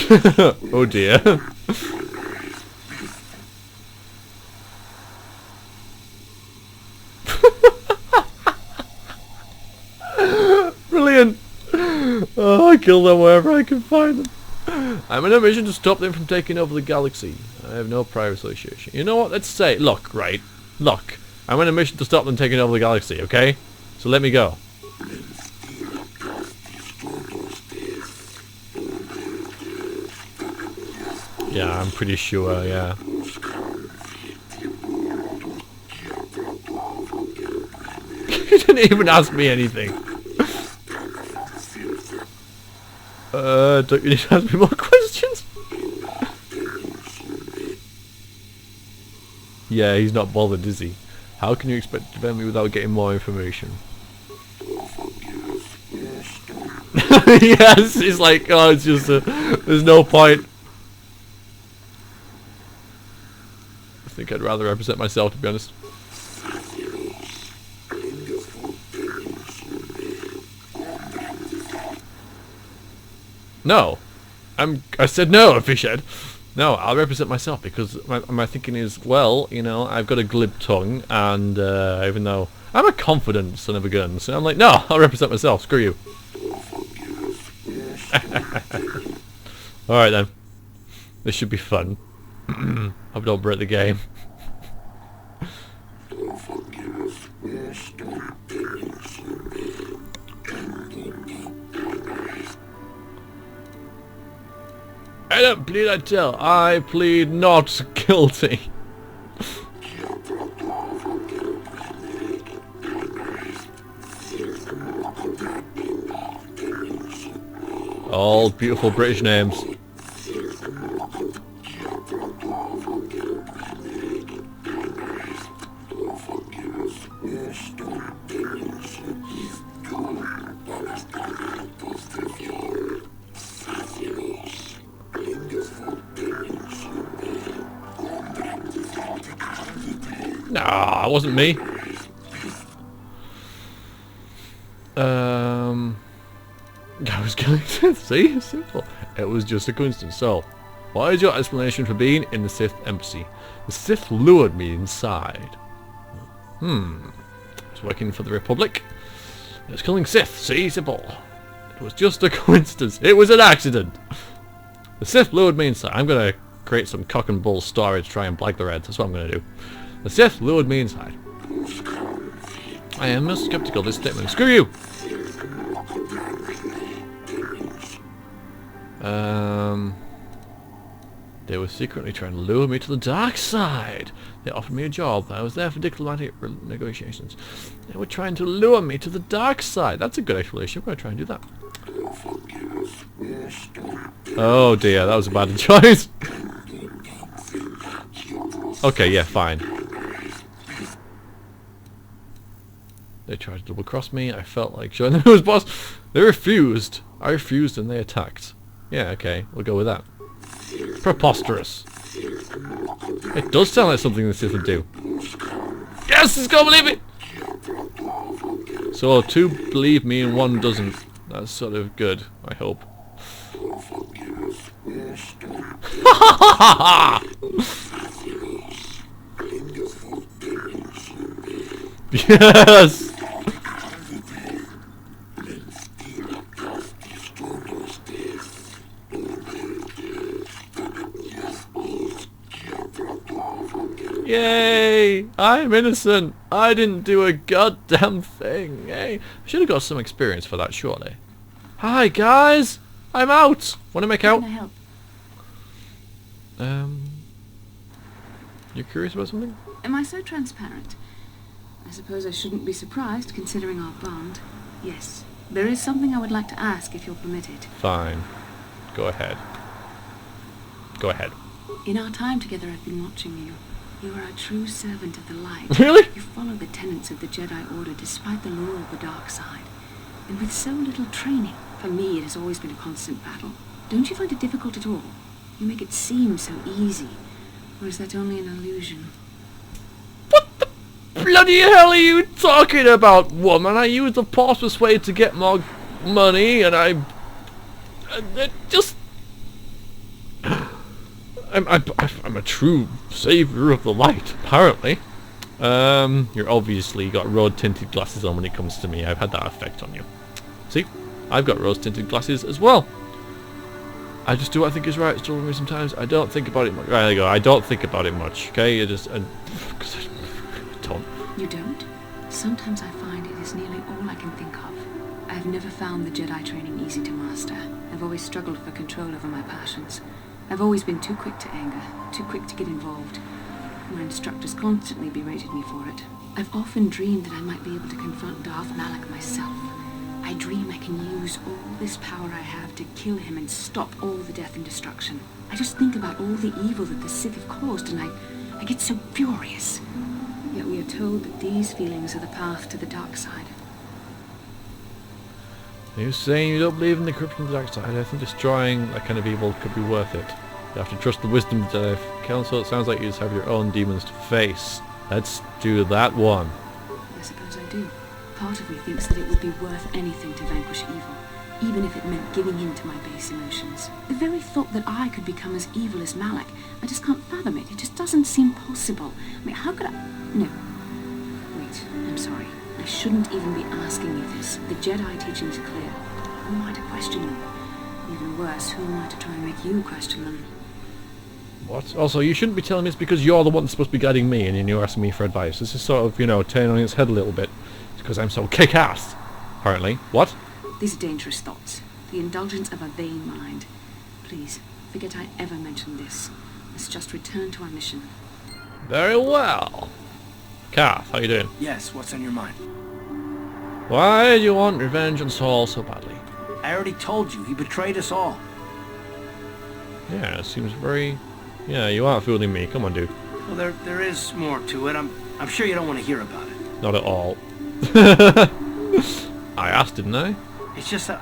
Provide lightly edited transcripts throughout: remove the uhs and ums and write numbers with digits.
Oh dear. Brilliant. Oh, I kill them wherever I can find them. I'm on a mission to stop them from taking over the galaxy. I have no prior association. You know what? Let's say, look, right? Look, I'm on a mission to stop them taking over the galaxy, okay? So let me go. Yeah, I'm pretty sure, yeah. You didn't even ask me anything. Don't you need to ask me more questions? Yeah, he's not bothered, is he? How can you expect to defend me without getting more information? Yes, it's like, oh, it's just there's no point. I think I'd rather represent myself, to be honest. No, I said no, Fishhead. No, I'll represent myself because my thinking is, well, you know, I've got a glib tongue, and even though I'm a confident son of a gun, so I'm like, no, I'll represent myself. Screw you. All right then, this should be fun. Hope I don't break the game. I don't plead, I tell. I plead not guilty. All beautiful British names. Nah, it wasn't me. I was going to see, simple. It was just a coincidence. So, what is your explanation for being in the Sith embassy? The Sith lured me inside. I was working for the Republic. It was killing Sith. See, simple. It was just a coincidence. It was an accident. The Sith lured me inside. I'm gonna create some cock and bull story to try and blag the Reds. That's what I'm gonna do. The Sith lured me inside. I am most skeptical of this statement. Screw you! They were secretly trying to lure me to the dark side. They offered me a job. I was there for diplomatic negotiations. They were trying to lure me to the dark side. That's a good explanation. I'm going to try and do that. Oh dear, that was a bad choice. Okay, yeah, fine. They tried to double cross me. I felt like showing them who was boss. They refused. I refused and they attacked. Yeah, okay, we'll go with that. Preposterous. It does sound like something the Sith would do. Yes, let's go believe it! So, two believe me and one doesn't. That's sort of good, I hope. Yes! Yay! I'm innocent! I didn't do a goddamn thing, eh? I should have got some experience for that, surely. Hi, guys! I'm out! Wanna make out? Can I help? You curious about something? Am I so transparent? I suppose I shouldn't be surprised, considering our bond. Yes, there is something I would like to ask, if you'll permit it. Fine. Go ahead. Go ahead. In our time together, I've been watching you. You are a true servant of the light. Really? You follow the tenets of the Jedi Order despite the lure of the dark side. And with so little training, for me it has always been a constant battle. Don't you find it difficult at all? You make it seem so easy. Or is that only an illusion? What the bloody hell are you talking about, woman? I used the Force Persuade to get more money, and it just... I'm a true savior of the light, apparently. You're obviously got rose-tinted glasses on when it comes to me. I've had that effect on you. See? I've got rose-tinted glasses as well. I just do what I think is right. It's trouble me sometimes. I don't think about it much. Right, there you go. I don't think about it much, okay? Because I don't. You don't? Sometimes I find it is nearly all I can think of. I've never found the Jedi training easy to master. I've always struggled for control over my passions. I've always been too quick to anger, too quick to get involved. My instructors constantly berated me for it. I've often dreamed that I might be able to confront Darth Malak myself. I dream I can use all this power I have to kill him and stop all the death and destruction. I just think about all the evil that the Sith have caused and I get so furious. Yet we are told that these feelings are the path to the dark side. You're saying you don't believe in the corruption of the dark side? I think destroying that kind of evil could be worth it. You have to trust the wisdom of the Jedi Council. It sounds like you just have your own demons to face. Let's do that one. I suppose I do. Part of me thinks that it would be worth anything to vanquish evil, even if it meant giving in to my base emotions. The very thought that I could become as evil as Malak, I just can't fathom it. It just doesn't seem possible. I mean, how could I... No. Wait, I'm sorry. I shouldn't even be asking you this. The Jedi teachings are clear. Who am I to question them? Even worse, who am I to try and make you question them? What? Also, you shouldn't be telling me it's because you're the one that's supposed to be guiding me and you're asking me for advice. This is sort of, you know, turning on its head a little bit. It's because I'm so kick-ass, apparently. What? These are dangerous thoughts. The indulgence of a vain mind. Please, forget I ever mentioned this. Let's just return to our mission. Very well. Kath, how you doing? Yes, what's on your mind? Why do you want revenge on Saul so badly? I already told you, he betrayed us all. Yeah, it seems very... Yeah, you aren't fooling me. Come on, dude. Well, there is more to it. I'm sure you don't want to hear about it. Not at all. I asked, didn't I? It's just that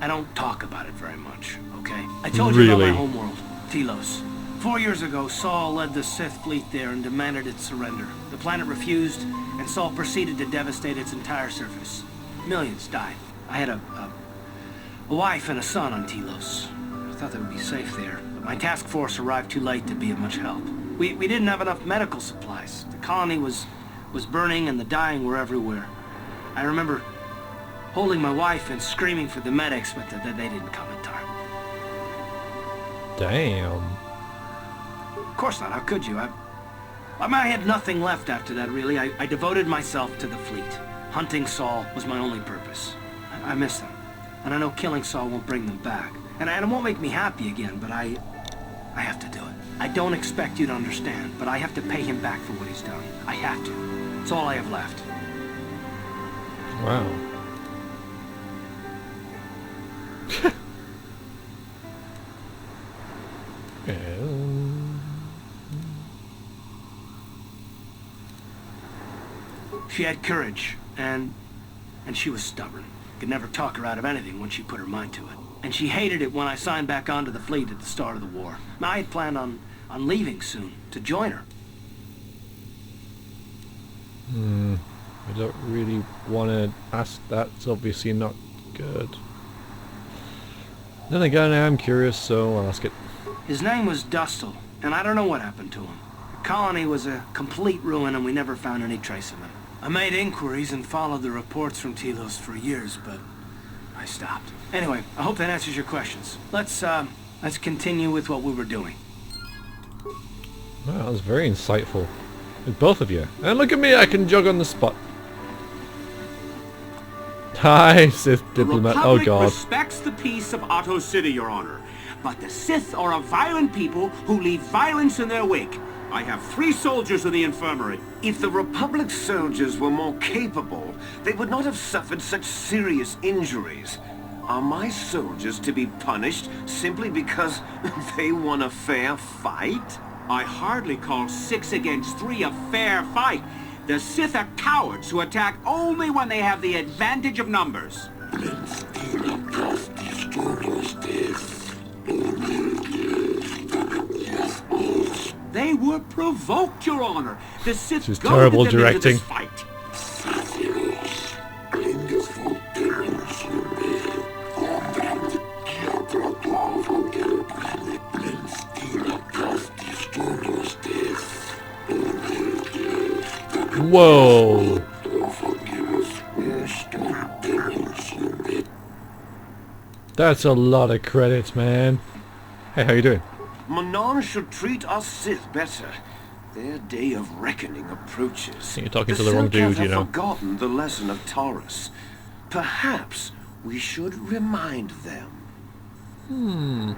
I don't talk about it very much, okay? I told you about my homeworld, Telos. 4 years ago, Saul led the Sith fleet there and demanded its surrender. The planet refused, and Saul proceeded to devastate its entire surface. Millions died. I had a wife and a son on Telos. I thought they would be safe there, but my task force arrived too late to be of much help. We didn't have enough medical supplies. The colony was burning and the dying were everywhere. I remember holding my wife and screaming for the medics, but they didn't come in time. Damn. Of course not, how could you? I had nothing left after that, really. I devoted myself to the fleet. Hunting Saul was my only purpose. I miss them. And I know killing Saul won't bring them back. And it won't make me happy again, but I have to do it. I don't expect you to understand, but I have to pay him back for what he's done. I have to. It's all I have left. Wow. She had courage, and she was stubborn. Could never talk her out of anything once she put her mind to it. And she hated it when I signed back onto the fleet at the start of the war. I had planned on leaving soon, to join her. I don't really want to ask that. It's obviously not good. Then again, I am curious, so I'll ask it. His name was Dustle, and I don't know what happened to him. The colony was a complete ruin, and we never found any trace of him. I made inquiries and followed the reports from Telos for years, but I stopped. Anyway, I hope that answers your questions. Let's continue with what we were doing. Wow, that was very insightful. With both of you. And look at me, I can jog on the spot. Hi, Sith diplomat. Oh god. The Republic respects the peace of Otto City, Your Honor. But the Sith are a violent people who leave violence in their wake. I have 3 soldiers in the infirmary. If the Republic soldiers were more capable, they would not have suffered such serious injuries. Are my soldiers to be punished simply because they won a fair fight? I hardly call 6 against 3 a fair fight. The Sith are cowards who attack only when they have the advantage of numbers. They were provoked, Your Honor. The Sith this is terrible directing. This fight. Whoa. That's a lot of credits, man. Hey, how you doing? Manon should treat us Sith better. Their day of reckoning approaches. I think you're talking to the wrong dude, you know. Have forgotten the lesson of Taurus. Perhaps we should remind them.